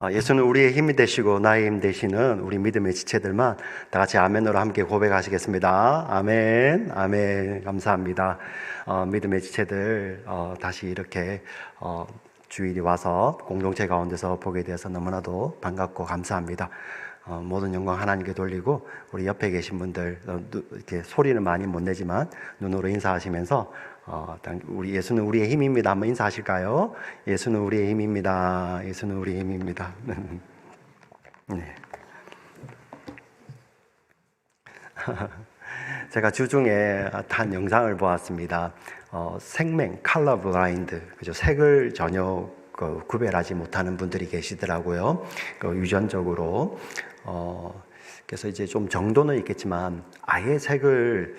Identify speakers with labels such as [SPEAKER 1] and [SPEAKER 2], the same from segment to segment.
[SPEAKER 1] 예수는 우리의 힘이 되시고 나의 힘 되시는 우리 믿음의 지체들만 다 같이 아멘으로 함께 고백하시겠습니다. 아멘, 아멘. 감사합니다. 믿음의 지체들 다시 이렇게 주일이 와서 공동체 가운데서 보게 되어서 너무나도 반갑고 감사합니다. 모든 영광 하나님께 돌리고 우리 옆에 계신 분들 이렇게 소리는 많이 못 내지만 눈으로 인사하시면서 우리 예수는 우리의 힘입니다. 한번 인사하실까요? 예수는 우리의 힘입니다. 예수는 우리의 힘입니다. 네. 제가 주중에 한 영상을 보았습니다. 색맹, 컬러 블라인드, 그죠? 색을 전혀 구별하지 못하는 분들이 계시더라고요. 유전적으로. 그래서 이제 좀 정도는 있겠지만 아예 색을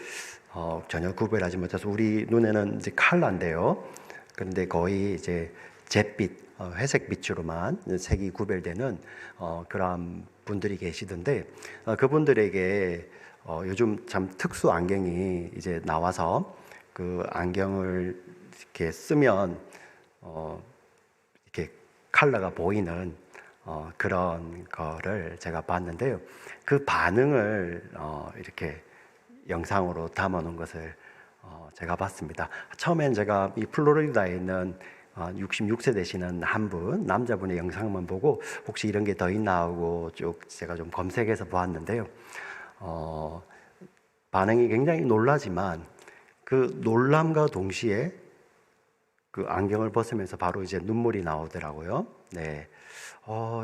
[SPEAKER 1] 전혀 구별하지 못해서 우리 눈에는 이제 컬러인데요. 그런데 거의 이제 잿빛, 회색 빛으로만 색이 구별되는 그런 분들이 계시던데 그분들에게 요즘 참 특수 안경이 이제 나와서 그 안경을 이렇게 쓰면 이렇게 컬러가 보이는 그런 거를 제가 봤는데요. 그 반응을 이렇게 영상으로 담아놓은 것을 제가 봤습니다. 처음엔 제가 이 플로리다에 있는 66세 되시는 한 분, 남자분의 영상만 보고 혹시 이런 게 더 있나 하고 쭉 제가 좀 검색해서 보았는데요. 반응이 굉장히 놀라지만 그 놀람과 동시에 그 안경을 벗으면서 바로 이제 눈물이 나오더라고요. 네.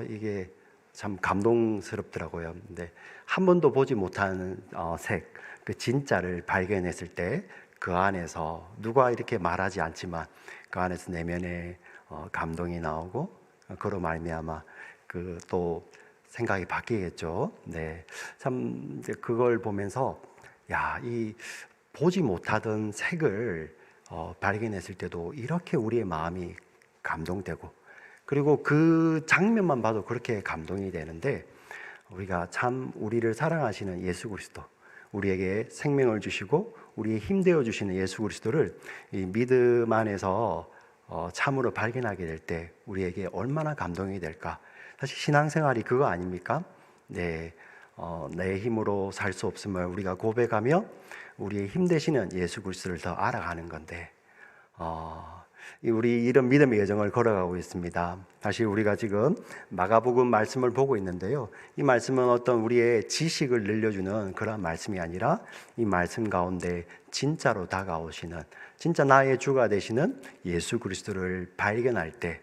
[SPEAKER 1] 이게 참 감동스럽더라고요. 근데 한 번도 보지 못한 색, 그 진짜를 발견했을 때 그 안에서 누가 이렇게 말하지 않지만 그 안에서 내면의 감동이 나오고 그로 말미암아 그 또 생각이 바뀌겠죠. 네, 참 그걸 보면서 이 보지 못하던 색을 발견했을 때도 이렇게 우리의 마음이 감동되고 그리고 그 장면만 봐도 그렇게 감동이 되는데 우리가 참 우리를 사랑하시는 예수 그리스도, 우리에게 생명을 주시고 우리의 힘 되어 주시는 예수 그리스도를 이 믿음 안에서 참으로 발견하게 될 때 우리에게 얼마나 감동이 될까? 사실 신앙생활이 그거 아닙니까? 네, 내 힘으로 살 수 없음을 우리가 고백하며 우리의 힘 되시는 예수 그리스도를 더 알아가는 건데 우리 이런 믿음의 여정을 걸어가고 있습니다. 사실 우리가 지금 마가복음 말씀을 보고 있는데요. 이 말씀은 어떤 우리의 지식을 늘려주는 그런 말씀이 아니라 이 말씀 가운데 진짜로 다가오시는 진짜 나의 주가 되시는 예수 그리스도를 발견할 때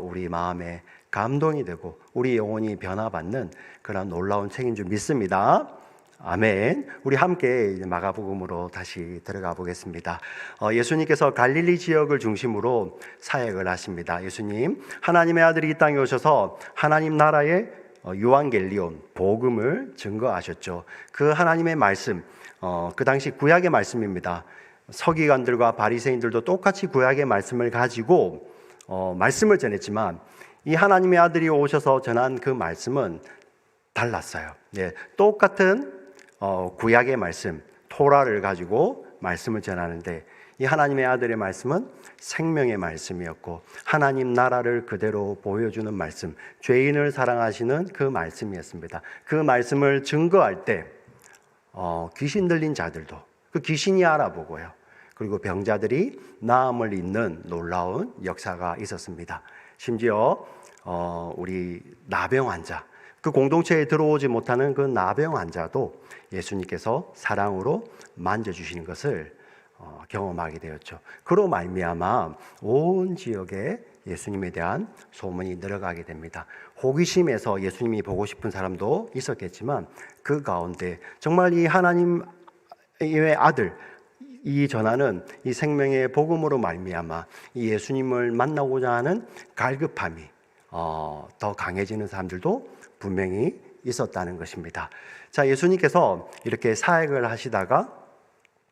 [SPEAKER 1] 우리 마음에 감동이 되고 우리 영혼이 변화받는 그런 놀라운 책인 줄 믿습니다. 아멘. 우리 함께 마가복음으로 다시 들어가 보겠습니다. 예수님께서 갈릴리 지역을 중심으로 사역을 하십니다. 예수님, 하나님의 아들이 이 땅에 오셔서 하나님 나라의 유앙겔리온, 복음을 증거하셨죠. 그 하나님의 말씀, 그 당시 구약의 말씀입니다. 서기관들과 바리새인들도 똑같이 구약의 말씀을 가지고 말씀을 전했지만 이 하나님의 아들이 오셔서 전한 그 말씀은 달랐어요. 예, 똑같은 구약의 말씀, 토라를 가지고 말씀을 전하는데 이 하나님의 아들의 말씀은 생명의 말씀이었고 하나님 나라를 그대로 보여주는 말씀, 죄인을 사랑하시는 그 말씀이었습니다. 그 말씀을 증거할 때 귀신 들린 자들도 그 귀신이 알아보고요. 그리고 병자들이 나음을 잇는 놀라운 역사가 있었습니다. 심지어 우리 나병 환자, 그 공동체에 들어오지 못하는 그 나병 환자도 예수님께서 사랑으로 만져주시는 것을 경험하게 되었죠. 그로 말미암아 온 지역에 예수님에 대한 소문이 늘어가게 됩니다. 호기심에서 예수님이 보고 싶은 사람도 있었겠지만 그 가운데 정말 이 하나님의 아들, 이 전하는 이 생명의 복음으로 말미암아 이 예수님을 만나고자 하는 갈급함이 더 강해지는 사람들도 분명히 있었다는 것입니다. 자, 예수님께서 이렇게 사역을 하시다가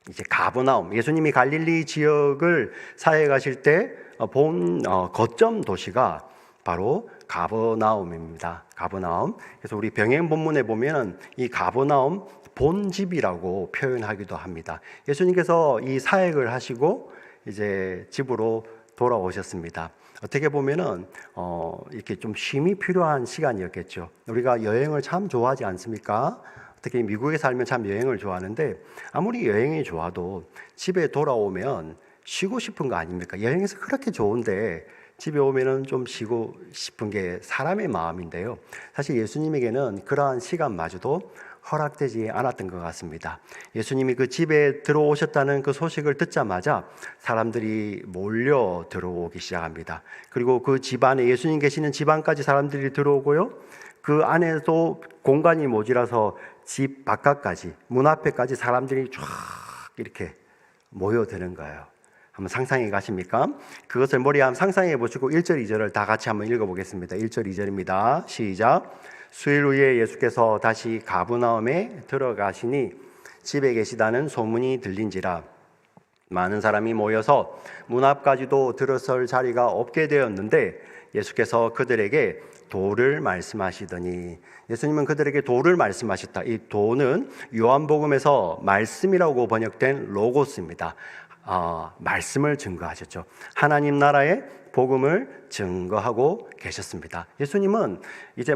[SPEAKER 1] 이제 가버나움, 예수님이 갈릴리 지역을 사역하실 때 본 거점 도시가 바로 가버나움입니다. 가버나움. 그래서 우리 병행 본문에 보면 이 가버나움 본집이라고 표현하기도 합니다. 예수님께서 이 사역을 하시고 이제 집으로 돌아오셨습니다. 어떻게 보면은 이렇게 좀 쉼이 필요한 시간이었겠죠. 우리가 여행을 참 좋아하지 않습니까? 특히 미국에 살면 참 여행을 좋아하는데 아무리 여행이 좋아도 집에 돌아오면 쉬고 싶은 거 아닙니까? 여행에서 그렇게 좋은데 집에 오면은 좀 쉬고 싶은 게 사람의 마음인데요. 사실 예수님에게는 그러한 시간마저도 허락되지 않았던 것 같습니다. 예수님이 그 집에 들어오셨다는 그 소식을 듣자마자 사람들이 몰려 들어오기 시작합니다. 그리고 그 집안에 예수님 계시는 집안까지 사람들이 들어오고요. 그 안에도 공간이 모자라서 집 바깥까지, 문 앞에까지 사람들이 쫙 이렇게 모여드는 거예요. 한번 상상해 가십니까? 그것을 머리에 한번 상상해 보시고 1절, 2절을 다 같이 한번 읽어보겠습니다. 1절, 2절입니다. 시작. 수일 후에 예수께서 다시 가브나움에 들어가시니 집에 계시다는 소문이 들린지라 많은 사람이 모여서 문 앞까지도 들어설 자리가 없게 되었는데 예수께서 그들에게 도를 말씀하시더니, 예수님은 그들에게 도를 말씀하셨다. 이 도는 요한복음에서 말씀이라고 번역된 로고스입니다. 말씀을 증거하셨죠. 하나님 나라의 복음을 증거하고 계셨습니다. 예수님은 이제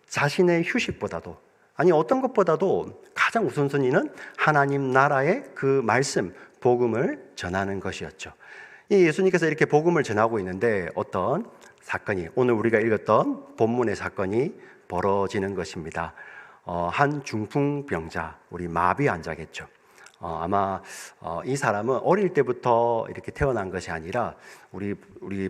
[SPEAKER 1] 자신의 휴식보다도, 아니 어떤 것보다도 가장 우선순위는 하나님 나라의 그 말씀, 복음을 전하는 것이었죠. 이 예수님께서 이렇게 복음을 전하고 있는데 어떤 사건이, 오늘 우리가 읽었던 본문의 사건이 벌어지는 것입니다. 한 중풍병자, 우리 마비 환자겠죠. 아마 이 사람은 어릴 때부터 이렇게 태어난 것이 아니라 우리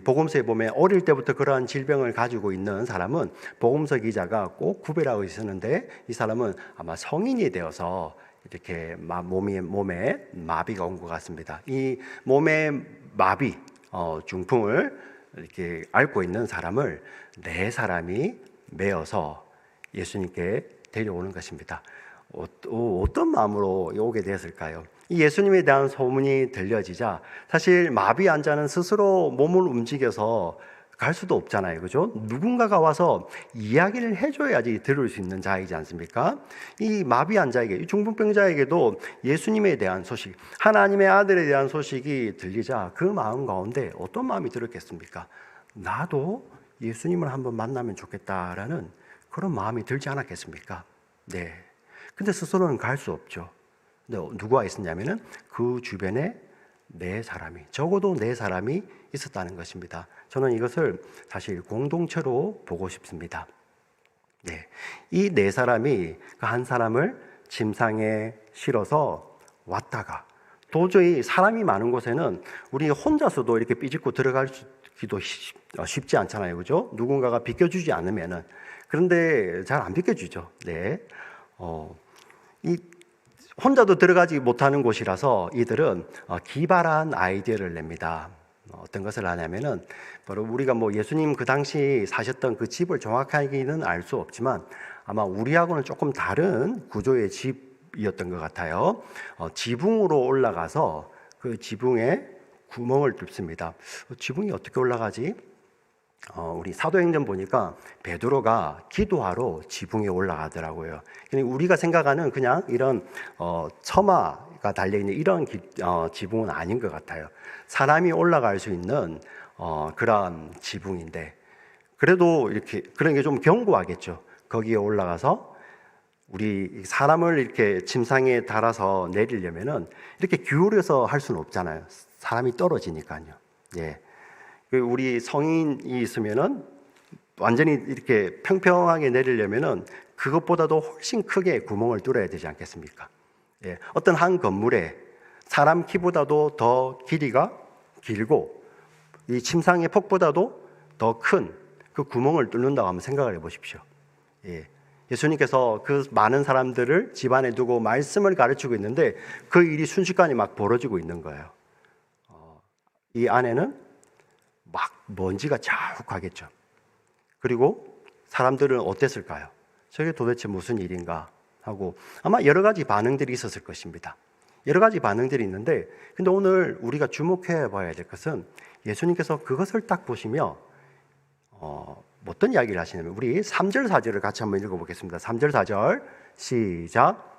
[SPEAKER 1] 복음서에 보면 어릴 때부터 그러한 질병을 가지고 있는 사람은 복음서 기자가 꼭 구별하고 있었는데 이 사람은 아마 성인이 되어서 이렇게 몸에 마비가 온 것 같습니다. 이 몸의 마비, 중풍을 이렇게 앓고 있는 사람을 네 사람이 메어서 예수님께 데려오는 것입니다. 어떤 마음으로 오게 되었을까요? 이 예수님에 대한 소문이 들려지자 사실 마비 환자는 스스로 몸을 움직여서 갈 수도 없잖아요. 그죠? 누군가가 와서 이야기를 해줘야지 들을 수 있는 자이지 않습니까? 이 마비 환자에게, 이 중풍병자에게도 예수님에 대한 소식, 하나님의 아들에 대한 소식이 들리자 그 마음 가운데 어떤 마음이 들었겠습니까? 나도 예수님을 한번 만나면 좋겠다라는 그런 마음이 들지 않았겠습니까? 네. 근데 스스로는 갈 수 없죠. 근데 누가 있었냐면은 그 주변에 네 사람이, 적어도 네 사람이 있었다는 것입니다. 저는 이것을 사실 공동체로 보고 싶습니다. 네. 이 네 사람이 그 한 사람을 침상에 실어서 왔다가, 도저히 사람이 많은 곳에는 우리 혼자서도 이렇게 삐집고 들어가기도 쉽지 않잖아요. 그죠? 누군가가 비켜주지 않으면은. 그런데 잘 안 비켜주죠. 네. 이 혼자도 들어가지 못하는 곳이라서 이들은 기발한 아이디어를 냅니다. 어떤 것을 하냐면은 바로 우리가 예수님 그 당시 사셨던 그 집을 정확하게는 알 수 없지만 아마 우리하고는 조금 다른 구조의 집이었던 것 같아요. 지붕으로 올라가서 그 지붕에 구멍을 뚫습니다. 지붕이 어떻게 올라가지? 우리 사도행전 보니까 베드로가 기도하러 지붕에 올라가더라고요. 우리가 생각하는 그냥 이런 처마가 달려있는 이런 지붕은 아닌 것 같아요. 사람이 올라갈 수 있는 그런 지붕인데, 그래도 이렇게 그런 게 좀 견고하겠죠. 거기에 올라가서 우리 사람을 이렇게 침상에 달아서 내리려면은 이렇게 기울여서 할 수는 없잖아요. 사람이 떨어지니까요. 예. 우리 성인이 있으면은 완전히 이렇게 평평하게 내리려면은 그것보다도 훨씬 크게 구멍을 뚫어야 되지 않겠습니까? 예. 어떤 한 건물에 사람 키보다도 더 길이가 길고 이 침상의 폭보다도 더 큰 그 구멍을 뚫는다고 한번 생각을 해보십시오. 예. 예수님께서 그 많은 사람들을 집안에 두고 말씀을 가르치고 있는데 그 일이 순식간에 막 벌어지고 있는 거예요. 이 안에는 막 먼지가 자욱하겠죠. 그리고 사람들은 어땠을까요? 저게 도대체 무슨 일인가 하고 아마 여러 가지 반응들이 있었을 것입니다. 여러 가지 반응들이 있는데, 근데 오늘 우리가 주목해 봐야 될 것은 예수님께서 그것을 딱 보시며 어떤 이야기를 하시냐면 우리 3절 4절을 같이 한번 읽어보겠습니다. 3절 4절 시작.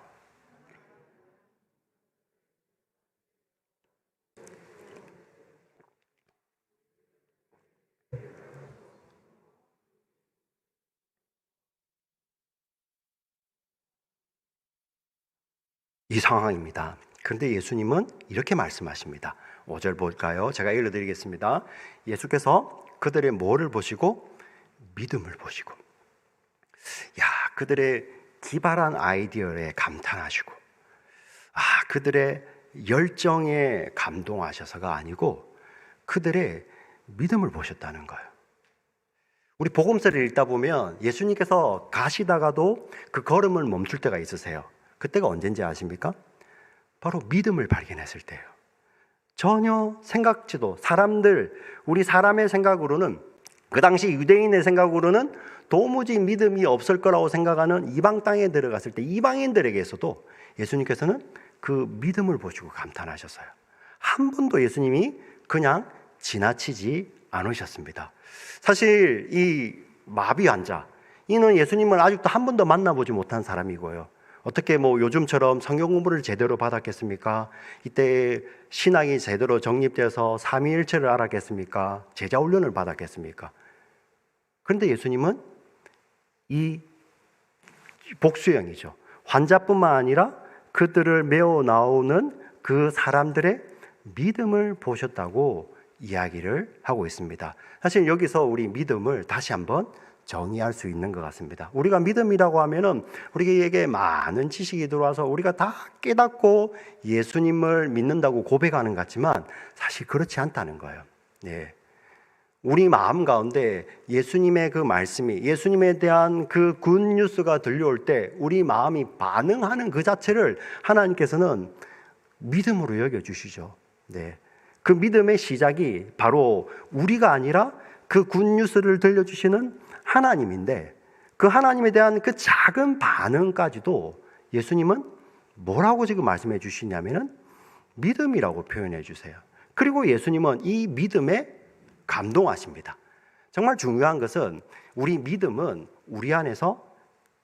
[SPEAKER 1] 이 상황입니다. 그런데 예수님은 이렇게 말씀하십니다. 5절 볼까요? 제가 읽어드리겠습니다. 예수께서 그들의 뭐를 보시고? 믿음을 보시고, 그들의 기발한 아이디어에 감탄하시고, 그들의 열정에 감동하셔서가 아니고 그들의 믿음을 보셨다는 거예요. 우리 복음서를 읽다 보면 예수님께서 가시다가도 그 걸음을 멈출 때가 있으세요. 그때가 언젠지 아십니까? 바로 믿음을 발견했을 때예요. 전혀 생각지도, 우리 사람의 생각으로는, 그 당시 유대인의 생각으로는 도무지 믿음이 없을 거라고 생각하는 이방 땅에 들어갔을 때 이방인들에게서도 예수님께서는 그 믿음을 보시고 감탄하셨어요. 한 번도 예수님이 그냥 지나치지 않으셨습니다. 사실 이 마비 환자, 이는 예수님을 아직도 한 번도 만나보지 못한 사람이고요. 어떻게 요즘처럼 성경 공부를 제대로 받았겠습니까? 이때 신앙이 제대로 정립돼서 삼위일체를 알았겠습니까? 제자 훈련을 받았겠습니까? 그런데 예수님은 이 복수형이죠. 환자뿐만 아니라 그들을 메워 나오는 그 사람들의 믿음을 보셨다고 이야기를 하고 있습니다. 사실 여기서 우리 믿음을 다시 한번 정의할 수 있는 것 같습니다. 우리가 믿음이라고 하면은 우리에게 많은 지식이 들어와서 우리가 다 깨닫고 예수님을 믿는다고 고백하는 것 같지만 사실 그렇지 않다는 거예요. 우리 마음 가운데 예수님의 그 말씀이, 예수님에 대한 그 굿뉴스가 들려올 때 우리 마음이 반응하는 그 자체를 하나님께서는 믿음으로 여겨주시죠. 그 믿음의 시작이 바로 우리가 아니라 그 굿뉴스를 들려주시는 하나님인데, 그 하나님에 대한 그 작은 반응까지도 예수님은 뭐라고 지금 말씀해 주시냐면은 믿음이라고 표현해 주세요. 그리고 예수님은 이 믿음에 감동하십니다. 정말 중요한 것은 우리 믿음은 우리 안에서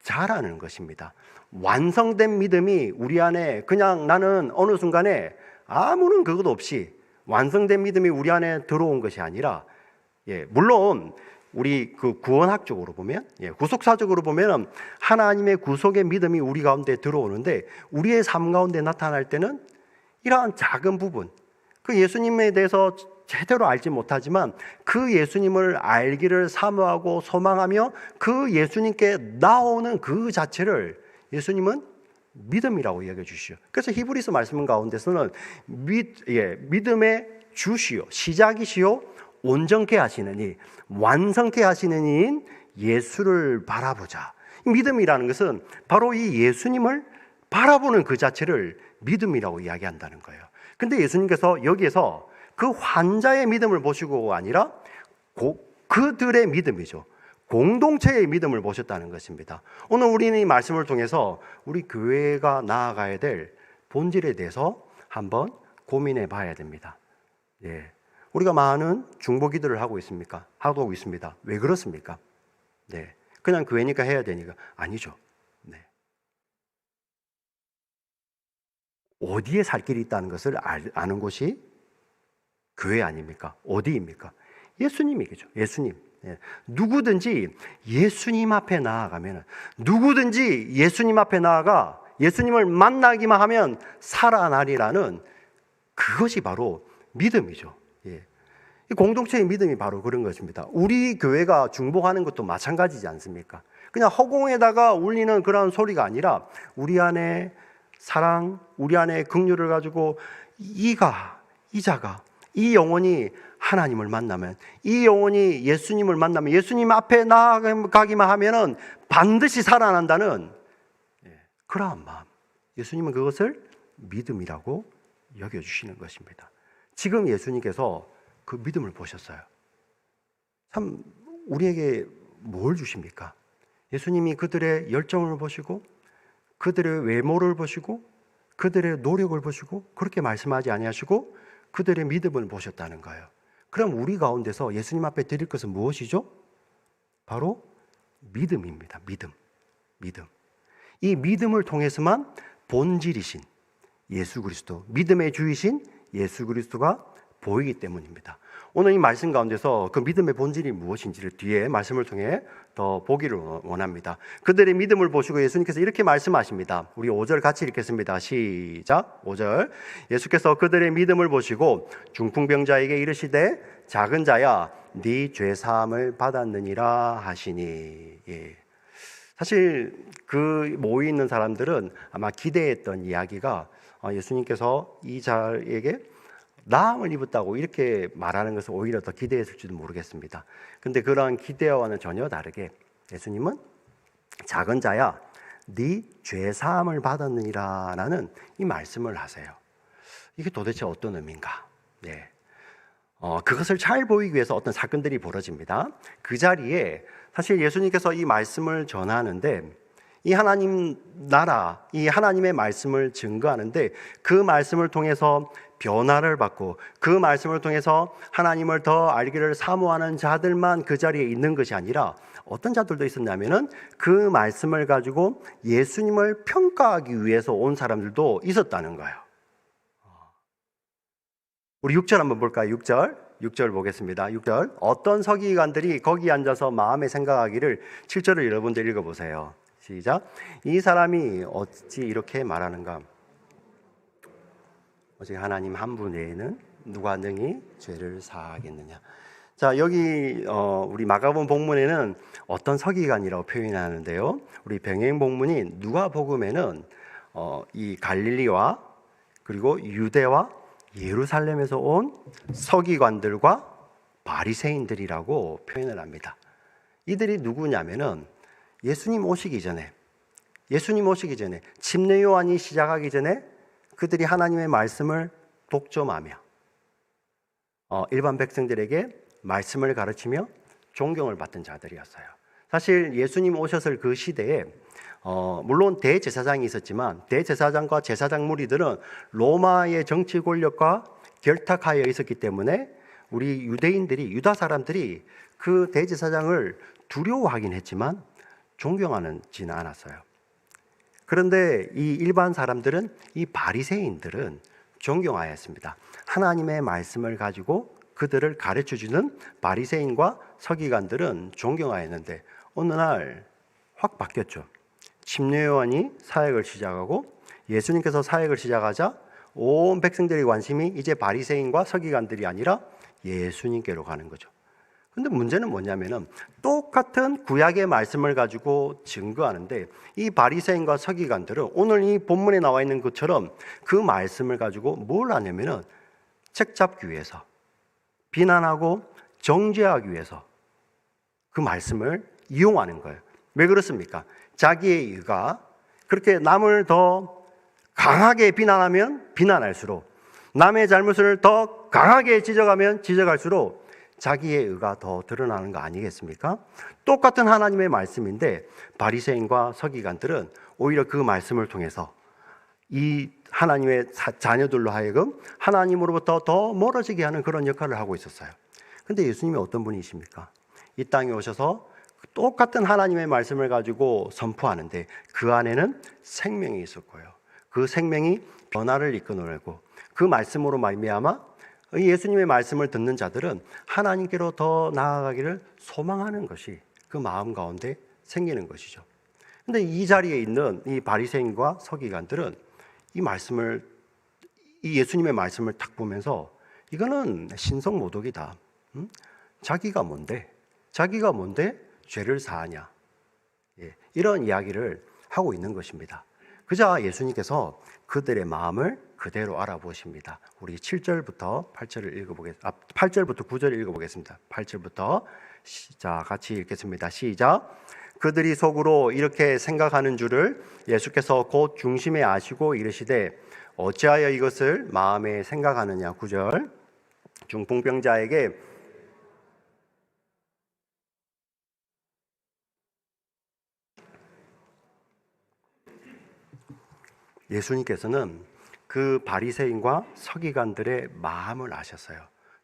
[SPEAKER 1] 자라는 것입니다. 완성된 믿음이 우리 안에 그냥 나는 어느 순간에 아무런 그것 없이 완성된 믿음이 우리 안에 들어온 것이 아니라, 물론 우리 그 구원학적으로 보면, 구속사적으로 보면 하나님의 구속의 믿음이 우리 가운데 들어오는데, 우리의 삶 가운데 나타날 때는 이러한 작은 부분, 그 예수님에 대해서 제대로 알지 못하지만 그 예수님을 알기를 사모하고 소망하며 그 예수님께 나오는 그 자체를 예수님은 믿음이라고 이야기해 주시죠. 그래서 히브리서 말씀 가운데서는 믿음의 주시요, 시작이시요, 온전케 하시느니, 완성케 하시는 이인 예수를 바라보자. 믿음이라는 것은 바로 이 예수님을 바라보는 그 자체를 믿음이라고 이야기한다는 거예요. 근데 예수님께서 여기에서 그 환자의 믿음을 보시고가 아니라 그들의 믿음이죠. 공동체의 믿음을 보셨다는 것입니다. 오늘 우리는 이 말씀을 통해서 우리 교회가 나아가야 될 본질에 대해서 한번 고민해 봐야 됩니다. 우리가 많은 중보 기도를 하고 있습니까? 하고 있습니다. 왜 그렇습니까? 그냥 교회니까 해야 되니까. 아니죠. 어디에 살 길이 있다는 것을 아는 곳이 교회 아닙니까? 어디입니까? 예수님이겠죠. 예수님. 누구든지 예수님 앞에 나아가면, 누구든지 예수님 앞에 나아가 예수님을 만나기만 하면 살아나리라는 그것이 바로 믿음이죠. 공동체의 믿음이 바로 그런 것입니다. 우리 교회가 중보하는 것도 마찬가지지 않습니까? 그냥 허공에다가 울리는 그런 소리가 아니라 우리 안에 사랑, 우리 안에 긍휼을 가지고 이 자가, 이 영혼이 하나님을 만나면, 이 영혼이 예수님을 만나면, 예수님 앞에 나아가기만 하면은 반드시 살아난다는 그러한 마음. 예수님은 그것을 믿음이라고 여겨주시는 것입니다. 지금 예수님께서 그 믿음을 보셨어요. 참 우리에게 뭘 주십니까? 예수님이 그들의 열정을 보시고 그들의 외모를 보시고 그들의 노력을 보시고 그렇게 말씀하지 아니하시고 그들의 믿음을 보셨다는 거예요. 그럼 우리 가운데서 예수님 앞에 드릴 것은 무엇이죠? 바로 믿음입니다. 믿음. 이 믿음을 통해서만 본질이신 예수 그리스도, 믿음의 주이신 예수 그리스도가 보이기 때문입니다. 오늘 이 말씀 가운데서 그 믿음의 본질이 무엇인지를 뒤에 말씀을 통해 더 보기를 원합니다. 그들의 믿음을 보시고 예수님께서 이렇게 말씀하십니다. 우리 5절 같이 읽겠습니다. 시작. 5절. 예수께서 그들의 믿음을 보시고 중풍병자에게 이르시되 작은 자야 네 죄 사함을 받았느니라 하시니. 예. 사실 그 모여 있는 사람들은 아마 기대했던 이야기가 예수님께서 이 자에게 나음을 입었다고 이렇게 말하는 것을 오히려 더 기대했을지도 모르겠습니다. 근데 그러한 기대와는 전혀 다르게 예수님은 작은 자야 네 죄 사함을 받았느니라 라는 이 말씀을 하세요. 이게 도대체 어떤 의미인가? 네. 그것을 잘 보이기 위해서 어떤 사건들이 벌어집니다. 그 자리에 사실 예수님께서 이 말씀을 전하는데 이 하나님 나라, 이 하나님의 말씀을 증거하는데 그 말씀을 통해서 변화를 받고 그 말씀을 통해서 하나님을 더 알기를 사모하는 자들만 그 자리에 있는 것이 아니라 어떤 자들도 있었냐면은 그 말씀을 가지고 예수님을 평가하기 위해서 온 사람들도 있었다는 거예요. 우리 6절 한번 볼까요? 6절 보겠습니다. 6절. 어떤 서기관들이 거기 앉아서 마음에 생각하기를 7절을 여러분들 읽어보세요. 시작. 이 사람이 어찌 이렇게 말하는가? 오직 하나님 한 분 외에는 누가 능히 죄를 사하겠느냐? 자, 여기 우리 마가복음 본문에는 어떤 서기관이라고 표현하는데요. 우리 병행 본문인 누가복음에는 이 갈릴리와 그리고 유대와 예루살렘에서 온 서기관들과 바리새인들이라고 표현을 합니다. 이들이 누구냐면은 예수님 오시기 전에 침례 요한이 시작하기 전에 그들이 하나님의 말씀을 독점하며 일반 백성들에게 말씀을 가르치며 존경을 받던 자들이었어요. 사실 예수님 오셨을 그 시대에 물론 대제사장이 있었지만 대제사장과 제사장 무리들은 로마의 정치 권력과 결탁하여 있었기 때문에 우리 유다 사람들이 그 대제사장을 두려워하긴 했지만 존경하지는 않았어요. 그런데 이 일반 사람들은, 이 바리새인들은 존경하였습니다. 하나님의 말씀을 가지고 그들을 가르쳐주는 바리새인과 서기관들은 존경하였는데 어느 날 확 바뀌었죠. 침례 요한이 사역을 시작하고 예수님께서 사역을 시작하자 온 백성들의 관심이 이제 바리새인과 서기관들이 아니라 예수님께로 가는 거죠. 근데 문제는 뭐냐면은 똑같은 구약의 말씀을 가지고 증거하는데 이 바리새인과 서기관들은 오늘 이 본문에 나와 있는 것처럼 그 말씀을 가지고 뭘 하냐면은 책 잡기 위해서, 비난하고 정죄하기 위해서 그 말씀을 이용하는 거예요. 왜 그렇습니까? 자기의 의가 그렇게 남을 더 강하게 비난하면 비난할수록, 남의 잘못을 더 강하게 지적하면 지적할수록 자기의 의가 더 드러나는 거 아니겠습니까? 똑같은 하나님의 말씀인데 바리새인과 서기관들은 오히려 그 말씀을 통해서 이 하나님의 자녀들로 하여금 하나님으로부터 더 멀어지게 하는 그런 역할을 하고 있었어요. 근데 예수님이 어떤 분이십니까? 이 땅에 오셔서 똑같은 하나님의 말씀을 가지고 선포하는데 그 안에는 생명이 있었고요. 그 생명이 변화를 이끌어내고 그 말씀으로 말미암아 예수님의 말씀을 듣는 자들은 하나님께로 더 나아가기를 소망하는 것이 그 마음 가운데 생기는 것이죠. 근데 이 자리에 있는 이 바리새인과 서기관들은 이 예수님의 말씀을 딱 보면서 이거는 신성모독이다. 자기가 뭔데 죄를 사하냐? 이런 이야기를 하고 있는 것입니다. 그자 예수님께서 그들의 마음을 그대로 알아보십니다. 우리 7절부터 8절부터 9절을 읽어보겠습니다. 8절부터 같이 읽겠습니다. 시작. 그들이 속으로 이렇게 생각하는 줄을 예수께서 곧 중심에 아시고 이르시되 어찌하여 이것을 마음에 생각하느냐. 9절. 중풍병자에게 예수님께서는 그 바리새인과 서기관들의 마음을 아셨어요.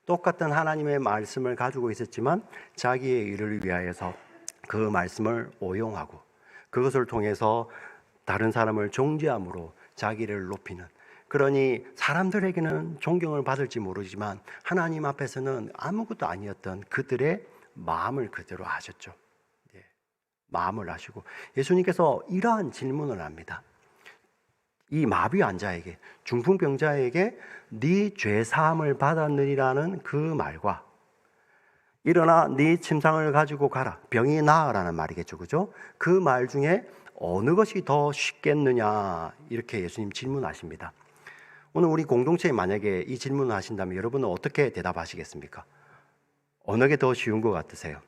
[SPEAKER 1] 똑같은 하나님의 말씀을 가지고 있었지만 자기의 일을 위하여서 그 말씀을 오용하고 그것을 통해서 다른 사람을 정죄함으로 자기를 높이는 그러니 사람들에게는 존경을 받을지 모르지만 하나님 앞에서는 아무것도 아니었던 그들의 마음을 그대로 아셨죠. 예, 마음을 아시고 예수님께서 이러한 질문을 합니다. 이 마비 환자에게, 중풍병자에게 네 죄 사함을 받았느니라는 그 말과 일어나 네 침상을 가지고 가라, 병이 나으라는 말이겠죠, 그죠? 그 말 중에 어느 것이 더 쉽겠느냐, 이렇게 예수님 질문하십니다. 오늘 우리 공동체에 만약에 이 질문을 하신다면 여러분은 어떻게 대답하시겠습니까? 어느 게 더 쉬운 것 같으세요?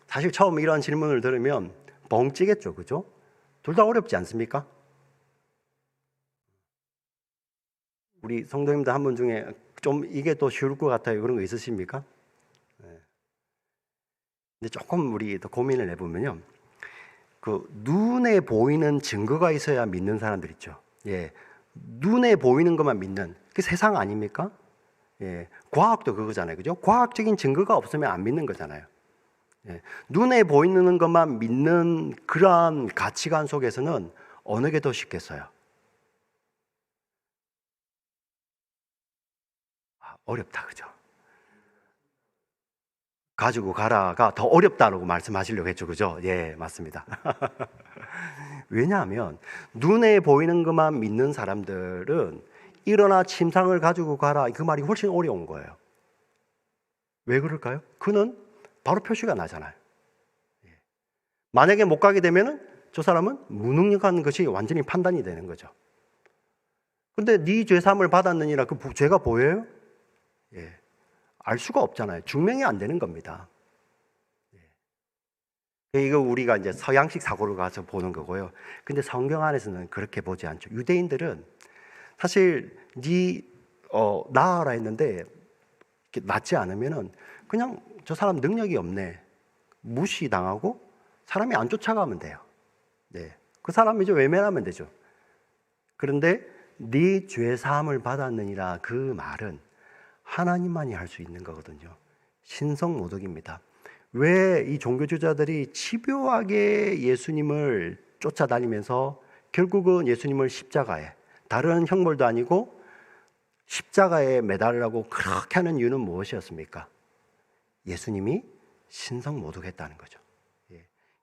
[SPEAKER 1] 사실 처음 이런 질문을 들으면 벙찌겠죠, 그죠? 둘 다 어렵지 않습니까? 우리 성도님들 한 분 중에 좀 이게 더 쉬울 것 같아요, 그런 거 있으십니까? 근데 조금 우리 더 고민을 해보면요, 그 눈에 보이는 증거가 있어야 믿는 사람들 있죠. 예, 눈에 보이는 것만 믿는 그 세상 아닙니까? 예, 과학도 그거잖아요, 그죠? 과학적인 증거가 없으면 안 믿는 거잖아요. 예, 눈에 보이는 것만 믿는 그러한 가치관 속에서는 어느 게 더 쉽겠어요? 어렵다, 그죠? 가지고 가라가 더 어렵다고 말씀하시려고 했죠, 그죠? 예, 맞습니다. 왜냐하면 눈에 보이는 것만 믿는 사람들은 일어나 침상을 가지고 가라, 그 말이 훨씬 어려운 거예요. 왜 그럴까요? 그는 바로 표시가 나잖아요. 만약에 못 가게 되면은 저 사람은 무능력한 것이 완전히 판단이 되는 거죠. 근데 네 죄사함을 받았느니라, 그 죄가 보여요? 예, 알 수가 없잖아요. 증명이 안 되는 겁니다. 이거 우리가 이제 서양식 사고를 가서 보는 거고요. 근데 성경 안에서는 그렇게 보지 않죠. 유대인들은 사실 나아라 했는데 낫지 않으면은 그냥 저 사람 능력이 없네, 무시당하고 사람이 안 쫓아가면 돼요. 네, 그 사람이 이제 외면하면 되죠. 그런데 네 죄 사함을 받았느니라, 그 말은 하나님만이 할 수 있는 거거든요. 신성모독입니다. 왜 이 종교주자들이 집요하게 예수님을 쫓아다니면서 결국은 예수님을 십자가에, 다른 형벌도 아니고 십자가에 매달으라고 그렇게 하는 이유는 무엇이었습니까? 예수님이 신성모독했다는 거죠.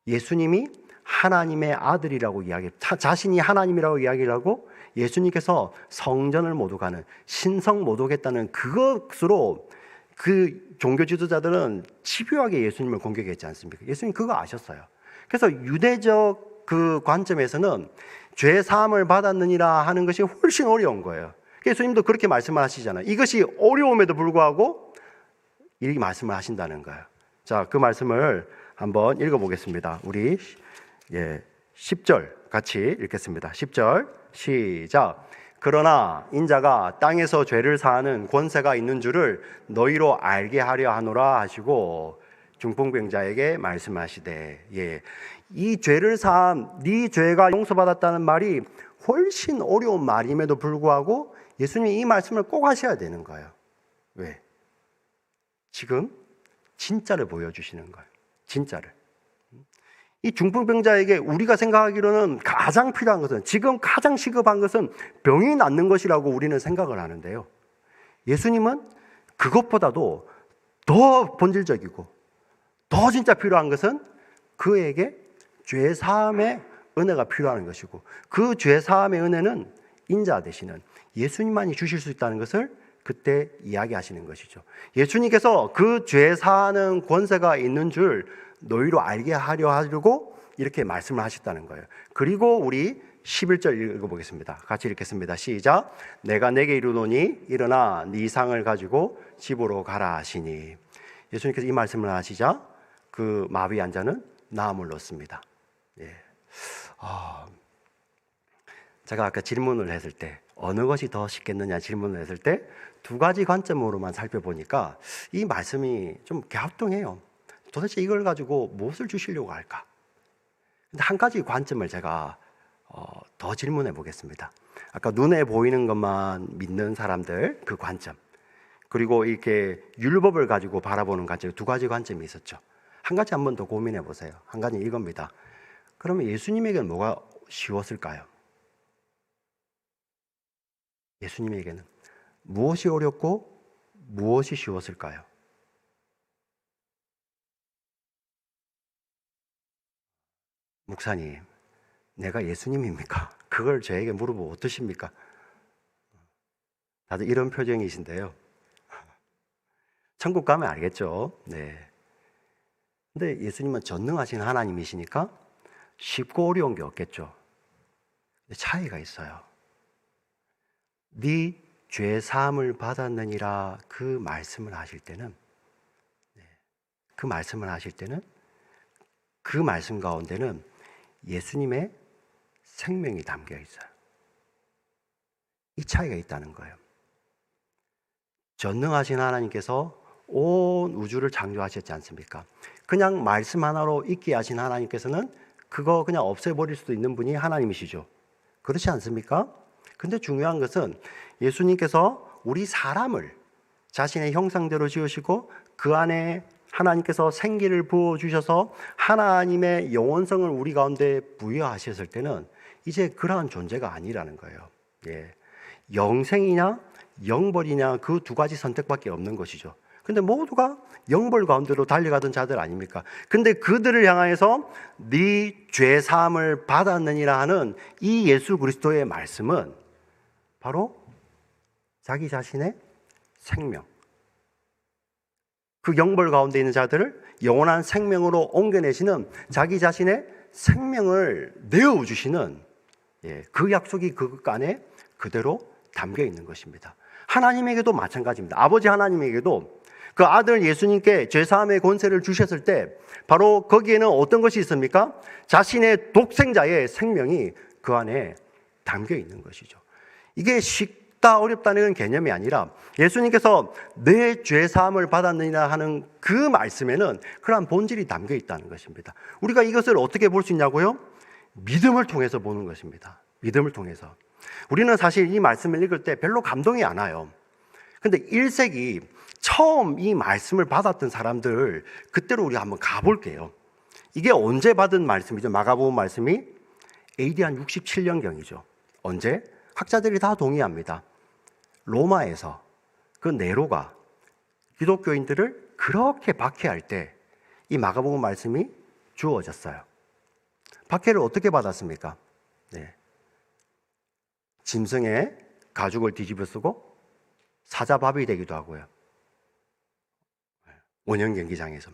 [SPEAKER 1] 예수님이 하나님의 아들이라고 자신이 하나님이라고 이야기를 하고 예수님께서 성전을 모독하는, 신성모독했다는 그것으로 그 종교 지도자들은 집요하게 예수님을 공격했지 않습니까? 예수님 그거 아셨어요. 그래서 유대적 그 관점에서는 죄 사함을 받았느니라 하는 것이 훨씬 어려운 거예요. 예수님도 그렇게 말씀을 하시잖아요. 이것이 어려움에도 불구하고 이렇게 말씀을 하신다는 거예요. 자, 그 말씀을 한번 읽어보겠습니다. 우리 10절 같이 읽겠습니다. 10절 시작. 그러나 인자가 땅에서 죄를 사하는 권세가 있는 줄을 너희로 알게 하려 하노라 하시고 중풍병자에게 말씀하시되, 이 죄를 사함, 네 죄가 용서받았다는 말이 훨씬 어려운 말임에도 불구하고 예수님이 이 말씀을 꼭 하셔야 되는 거예요. 왜? 지금 진짜를 보여주시는 거예요. 진짜를. 이 중풍병자에게 우리가 생각하기로는 가장 필요한 것은, 지금 가장 시급한 것은 병이 낫는 것이라고 우리는 생각을 하는데요, 예수님은 그것보다도 더 본질적이고 더 진짜 필요한 것은 그에게 죄사함의 은혜가 필요한 것이고, 그 죄사함의 은혜는 인자 되시는 예수님만이 주실 수 있다는 것을 그때 이야기하시는 것이죠. 예수님께서 그 죄사하는 권세가 있는 줄 너희로 알게 하려고 이렇게 말씀을 하셨다는 거예요. 그리고 우리 11절 읽어보겠습니다. 같이 읽겠습니다. 시작. 내가 내게 이르노니 일어나 네 상을 가지고 집으로 가라 하시니. 예수님께서 이 말씀을 하시자 그 마비 환자는 나음을 얻습니다. 제가 아까 질문을 했을 때 어느 것이 더 쉽겠느냐 질문을 했을 때 두 가지 관점으로만 살펴보니까 이 말씀이 좀 갸우뚱해요. 도대체 이걸 가지고 무엇을 주시려고 할까? 근데 한 가지 관점을 제가 더 질문해 보겠습니다. 아까 눈에 보이는 것만 믿는 사람들 그 관점, 그리고 이렇게 율법을 가지고 바라보는 관점, 두 가지 관점이 있었죠. 한 가지 한번 더 고민해 보세요. 한 가지 이겁니다. 그러면 예수님에게는 뭐가 쉬웠을까요? 예수님에게는 무엇이 어렵고 무엇이 쉬웠을까요? 목사님, 내가 예수님입니까? 그걸 저에게 물어보면 어떠십니까? 다들 이런 표정이신데요. 천국 가면 알겠죠? 네. 근데 예수님은 전능하신 하나님이시니까 쉽고 어려운 게 없겠죠. 차이가 있어요. 네 죄 사함을 받았느니라 그 말씀을 하실 때는 그 말씀 가운데는 예수님의 생명이 담겨 있어요. 이 차이가 있다는 거예요. 전능하신 하나님께서 온 우주를 창조하셨지 않습니까? 그냥 말씀 하나로 있게 하신 하나님께서는 그거 그냥 없애버릴 수도 있는 분이 하나님이시죠. 그렇지 않습니까? 근데 중요한 것은 예수님께서 우리 사람을 자신의 형상대로 지으시고 그 안에 하나님께서 생기를 부어주셔서 하나님의 영원성을 우리 가운데 부여하셨을 때는 이제 그러한 존재가 아니라는 거예요. 예. 영생이냐 영벌이냐 그 두 가지 선택밖에 없는 것이죠. 근데 모두가 영벌 가운데로 달려가던 자들 아닙니까? 근데 그들을 향하여서 네 죄 사함을 받았느니라 하는 이 예수 그리스도의 말씀은 바로 자기 자신의 생명, 그 영벌 가운데 있는 자들을 영원한 생명으로 옮겨내시는 자기 자신의 생명을 내어주시는 그 약속이 그 안에 그대로 담겨 있는 것입니다. 하나님에게도 마찬가지입니다. 아버지 하나님에게도 그 아들 예수님께 죄사함의 권세를 주셨을 때 바로 거기에는 어떤 것이 있습니까? 자신의 독생자의 생명이 그 안에 담겨 있는 것이죠. 이게 쉽다 어렵다는 개념이 아니라 예수님께서 내 죄사함을 받았느니라 하는 그 말씀에는 그러한 본질이 담겨 있다는 것입니다. 우리가 이것을 어떻게 볼 수 있냐고요? 믿음을 통해서 보는 것입니다. 믿음을 통해서. 우리는 사실 이 말씀을 읽을 때 별로 감동이 안 와요. 근데 1세기 처음 이 말씀을 받았던 사람들 그때로 우리가 한번 가볼게요. 이게 언제 받은 말씀이죠? 마가복음 말씀이 AD 한 67년경이죠. 언제? 학자들이 다 동의합니다. 로마에서 그 네로가 기독교인들을 그렇게 박해할 때 이 마가복음 말씀이 주어졌어요. 박해를 어떻게 받았습니까? 네. 짐승의 가죽을 뒤집어 쓰고 사자밥이 되기도 하고요. 원형 경기장에서.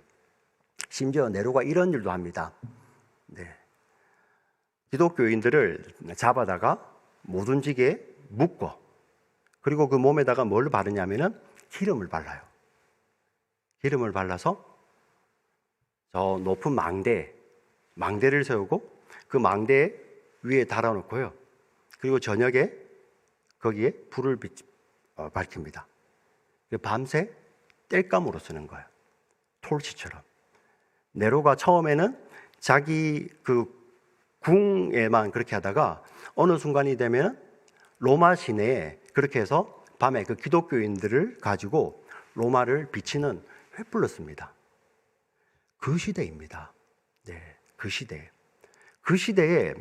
[SPEAKER 1] 심지어 네로가 이런 일도 합니다. 네. 기독교인들을 잡아다가 못 움직이게 묶고 그리고 그 몸에다가 뭘 바르냐면은 기름을 발라요. 기름을 발라서 저 높은 망대를 세우고 그 망대 위에 달아놓고요. 그리고 저녁에 거기에 불을 밝힙니다. 밤새 땔감으로 쓰는 거예요. 톨치처럼. 네로가 처음에는 자기 그 궁에만 그렇게 하다가 어느 순간이 되면 로마 시내에 그렇게 해서 밤에 그 기독교인들을 가지고 로마를 비치는 횃불로 씁니다. 그 시대입니다. 네, 그 시대. 그 시대에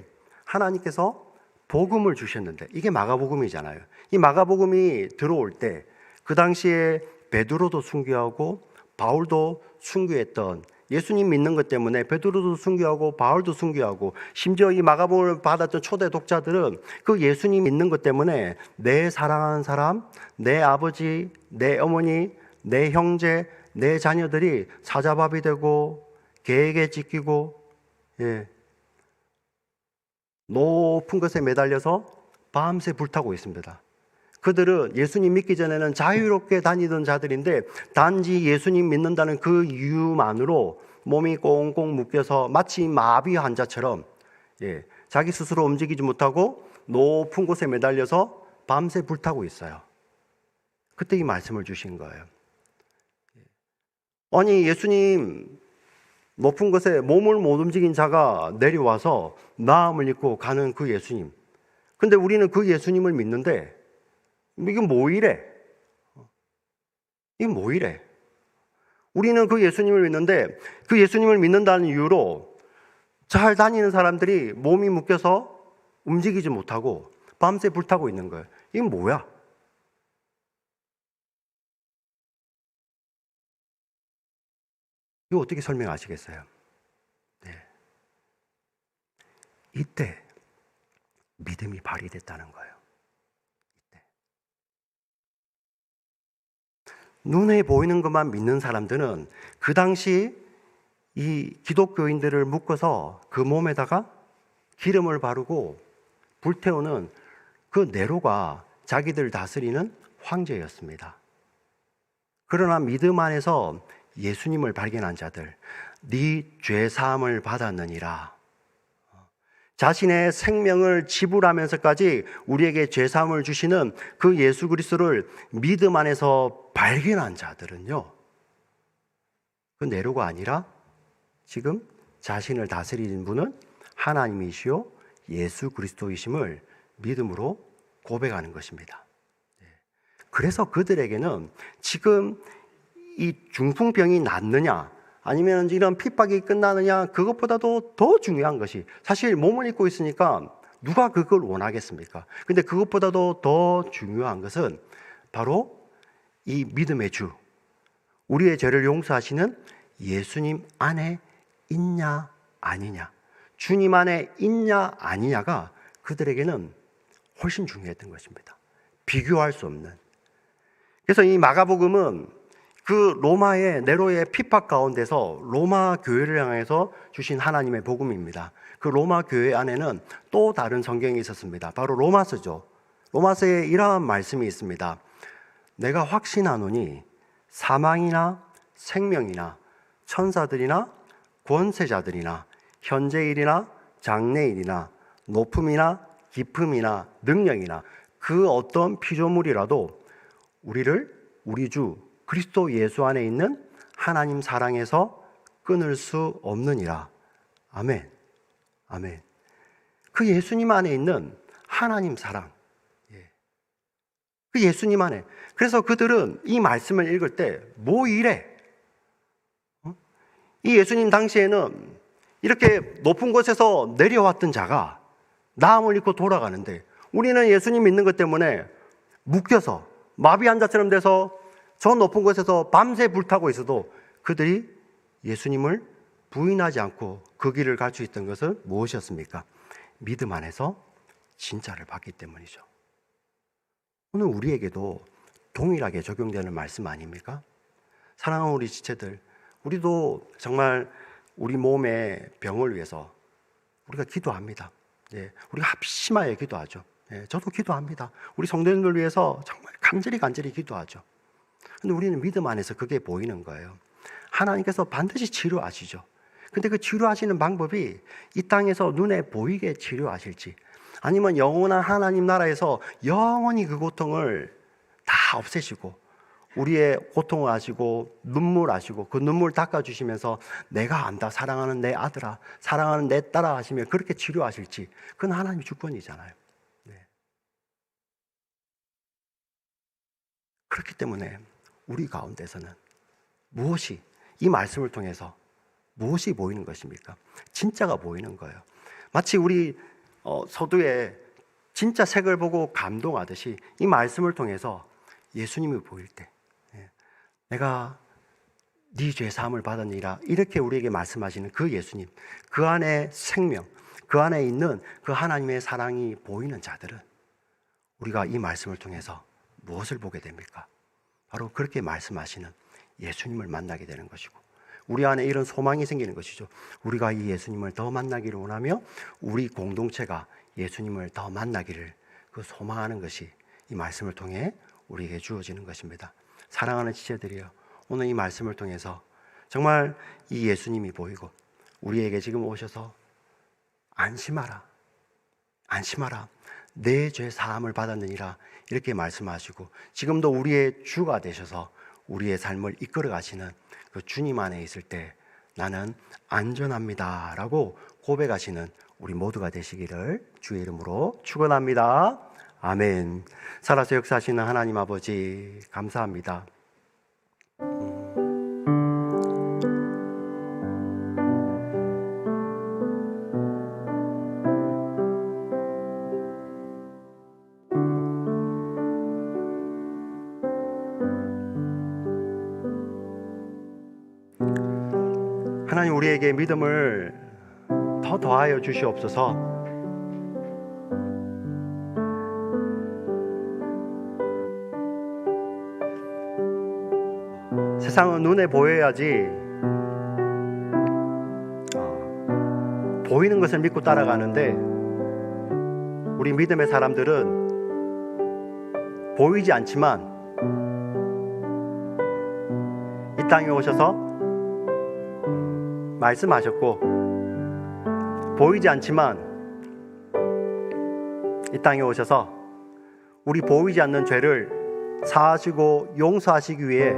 [SPEAKER 1] 하나님께서 복음을 주셨는데 이게 마가복음이잖아요. 이 마가복음이 들어올 때 그 당시에 베드로도 순교하고 바울도 순교했던 예수님 믿는 것 때문에 베드로도 순교하고 바울도 순교하고 심지어 이 마가복음을 받았던 초대 독자들은 그 예수님 믿는 것 때문에 내 사랑하는 사람, 내 아버지, 내 어머니, 내 형제, 내 자녀들이 사자밥이 되고 개에게 찢기고 높은 것에 매달려서 밤새 불타고 있습니다. 그들은 예수님 믿기 전에는 자유롭게 다니던 자들인데 단지 예수님 믿는다는 그 이유만으로 몸이 꽁꽁 묶여서 마치 마비 환자처럼 자기 스스로 움직이지 못하고 높은 곳에 매달려서 밤새 불타고 있어요. 그때 이 말씀을 주신 거예요. 아니 예수님 높은 곳에 몸을 못 움직인 자가 내려와서 나음을 입고 가는 그 예수님. 근데 우리는 그 예수님을 믿는데 이게 뭐 이래? 이게 뭐 이래? 우리는 그 예수님을 믿는데 그 예수님을 믿는다는 이유로 잘 다니는 사람들이 몸이 묶여서 움직이지 못하고 밤새 불타고 있는 거예요. 이게 뭐야? 이거 어떻게 설명하시겠어요? 네. 이때 믿음이 발휘됐다는 거예요. 이때. 눈에 보이는 것만 믿는 사람들은 그 당시 이 기독교인들을 묶어서 그 몸에다가 기름을 바르고 불태우는 그 네로가 자기들 다스리는 황제였습니다. 그러나 믿음 안에서 예수님을 발견한 자들, 네 죄 사함을 받았느니라. 자신의 생명을 지불하면서까지 우리에게 죄 사함을 주시는 그 예수 그리스도를 믿음 안에서 발견한 자들은요, 그 네로가 아니라 지금 자신을 다스리는 분은 하나님이시요 예수 그리스도이심을 믿음으로 고백하는 것입니다. 그래서 그들에게는 지금 이 중풍병이 낫느냐 아니면 이런 핍박이 끝나느냐, 그것보다도 더 중요한 것이, 사실 몸을 입고 있으니까 누가 그걸 원하겠습니까? 근데 그것보다도 더 중요한 것은 바로 이 믿음의 주, 우리의 죄를 용서하시는 예수님 안에 있냐 아니냐, 주님 안에 있냐 아니냐가 그들에게는 훨씬 중요했던 것입니다. 비교할 수 없는. 그래서 이 마가복음은 그 로마의 네로의 핍박 가운데서 로마 교회를 향해서 주신 하나님의 복음입니다. 그 로마 교회 안에는 또 다른 성경이 있었습니다. 바로 로마서죠. 로마서에 이러한 말씀이 있습니다. 내가 확신하노니 사망이나 생명이나 천사들이나 권세자들이나 현재일이나 장래일이나 높음이나 깊음이나 능력이나 그 어떤 피조물이라도 우리를 우리 주 그리스도 예수 안에 있는 하나님 사랑에서 끊을 수 없느니라. 아멘. 아멘. 그 예수님 안에 있는 하나님 사랑. 그 예수님 안에. 그래서 그들은 이 말씀을 읽을 때 뭐 이래? 이 예수님 당시에는 이렇게 높은 곳에서 내려왔던 자가 나음을 입고 돌아가는데, 우리는 예수님 믿는 것 때문에 묶여서 마비 환자처럼 돼서 저 높은 곳에서 밤새 불타고 있어도 그들이 예수님을 부인하지 않고 그 길을 갈 수 있던 것은 무엇이었습니까? 믿음 안에서 진짜를 봤기 때문이죠. 오늘 우리에게도 동일하게 적용되는 말씀 아닙니까? 사랑하는 우리 지체들, 우리도 정말 우리 몸의 병을 위해서 우리가 기도합니다. 우리가 합심하여 기도하죠. 저도 기도합니다. 우리 성도님들 위해서 정말 간절히 기도하죠. 근데 우리는 믿음 안에서 그게 보이는 거예요. 하나님께서 반드시 치료하시죠. 근데 그 치료하시는 방법이 이 땅에서 눈에 보이게 치료하실지, 아니면 영원한 하나님 나라에서 영원히 그 고통을 다 없애시고 우리의 고통을 아시고 눈물 아시고 그 눈물 닦아주시면서 내가 안다, 사랑하는 내 아들아, 사랑하는 내 딸아 하시며 그렇게 치료하실지, 그건 하나님의 주권이잖아요. 그렇기 때문에 우리 가운데서는 무엇이, 이 말씀을 통해서 무엇이 보이는 것입니까? 진짜가 보이는 거예요. 마치 우리 서두에 진짜 색을 보고 감동하듯이 이 말씀을 통해서 예수님이 보일 때, 내가 네 죄 사함을 받았느니라, 이렇게 우리에게 말씀하시는 그 예수님, 그 안에 생명, 그 안에 있는 그 하나님의 사랑이 보이는 자들은 우리가 이 말씀을 통해서 무엇을 보게 됩니까? 바로 그렇게 말씀하시는 예수님을 만나게 되는 것이고, 우리 안에 이런 소망이 생기는 것이죠. 우리가 이 예수님을 더 만나기를 원하며 우리 공동체가 예수님을 더 만나기를 그 소망하는 것이 이 말씀을 통해 우리에게 주어지는 것입니다. 사랑하는 지체들이여, 오늘 이 말씀을 통해서 정말 이 예수님이 보이고 우리에게 지금 오셔서 안심하라, 안심하라, 내 죄 사함을 받았느니라, 이렇게 말씀하시고 지금도 우리의 주가 되셔서 우리의 삶을 이끌어 가시는 그 주님 안에 있을 때 나는 안전합니다 라고 고백하시는 우리 모두가 되시기를 주의 이름으로 축원합니다. 아멘. 살아서 역사하시는 하나님 아버지 감사합니다. 하나님 우리에게 믿음을 더 더하여 주시옵소서. 세상은 눈에 보여야지 보이는 것을 믿고 따라가는데, 우리 믿음의 사람들은 보이지 않지만 이 땅에 오셔서 말씀하셨고, 보이지 않지만 이 땅에 오셔서 우리 보이지 않는 죄를 사하시고 용서하시기 위해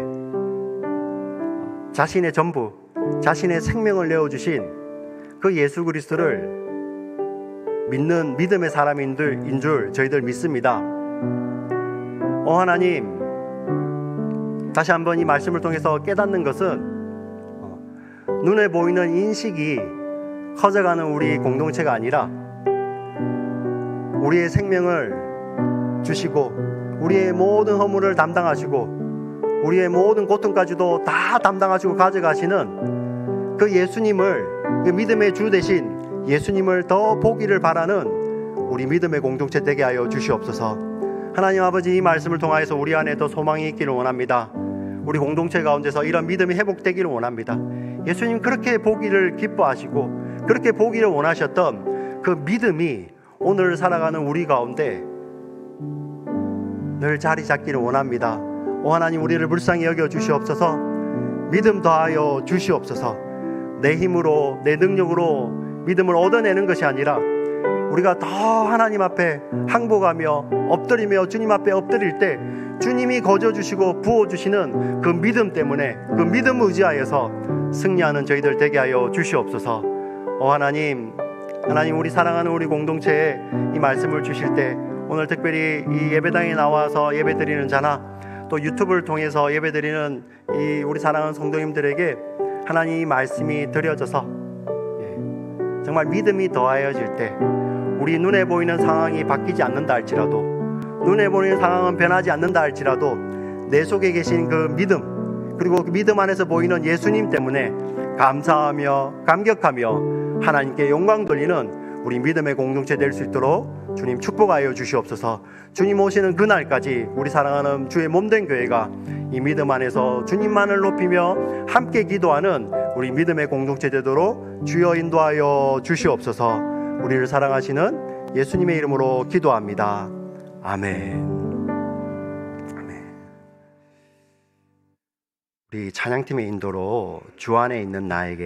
[SPEAKER 1] 자신의 전부, 자신의 생명을 내어주신 그 예수 그리스도를 믿는 믿음의 사람인 줄 저희들 믿습니다. 하나님, 다시 한번 이 말씀을 통해서 깨닫는 것은 눈에 보이는 인식이 커져가는 우리 공동체가 아니라 우리의 생명을 주시고 우리의 모든 허물을 담당하시고 우리의 모든 고통까지도 다 담당하시고 가져가시는 그 예수님을, 그 믿음의 주 되신 예수님을 더 보기를 바라는 우리 믿음의 공동체 되게 하여 주시옵소서. 하나님 아버지, 이 말씀을 통하여서 우리 안에 더 소망이 있기를 원합니다. 우리 공동체 가운데서 이런 믿음이 회복되기를 원합니다. 예수님 그렇게 보기를 기뻐하시고 그렇게 보기를 원하셨던 그 믿음이 오늘 살아가는 우리 가운데 늘 자리 잡기를 원합니다. 하나님, 우리를 불쌍히 여겨 주시옵소서. 믿음 더하여 주시옵소서. 내 힘으로, 내 능력으로 믿음을 얻어내는 것이 아니라 우리가 더 하나님 앞에 항복하며 엎드리며 주님 앞에 엎드릴 때 주님이 거저주시고 부어주시는 그 믿음 때문에, 그 믿음 의지하여서 승리하는 저희들 되게 하여 주시옵소서. 하나님, 우리 사랑하는 우리 공동체에 이 말씀을 주실 때 오늘 특별히 이 예배당에 나와서 예배드리는 자나 또 유튜브를 통해서 예배드리는 이 우리 사랑하는 성도님들에게 하나님 이 말씀이 드려져서 정말 믿음이 더하여질 때, 우리 눈에 보이는 상황이 바뀌지 않는다 할지라도, 눈에 보이는 상황은 변하지 않는다 할지라도 내 속에 계신 그 믿음, 그리고 그 믿음 안에서 보이는 예수님 때문에 감사하며 감격하며 하나님께 영광 돌리는 우리 믿음의 공동체 될 수 있도록 주님 축복하여 주시옵소서. 주님 오시는 그날까지 우리 사랑하는 주의 몸된 교회가 이 믿음 안에서 주님만을 높이며 함께 기도하는 우리 믿음의 공동체 되도록 주여 인도하여 주시옵소서. 우리를 사랑하시는 예수님의 이름으로 기도합니다. 아멘. 아멘. 우리 찬양팀의 인도로 주 안에 있는 나에게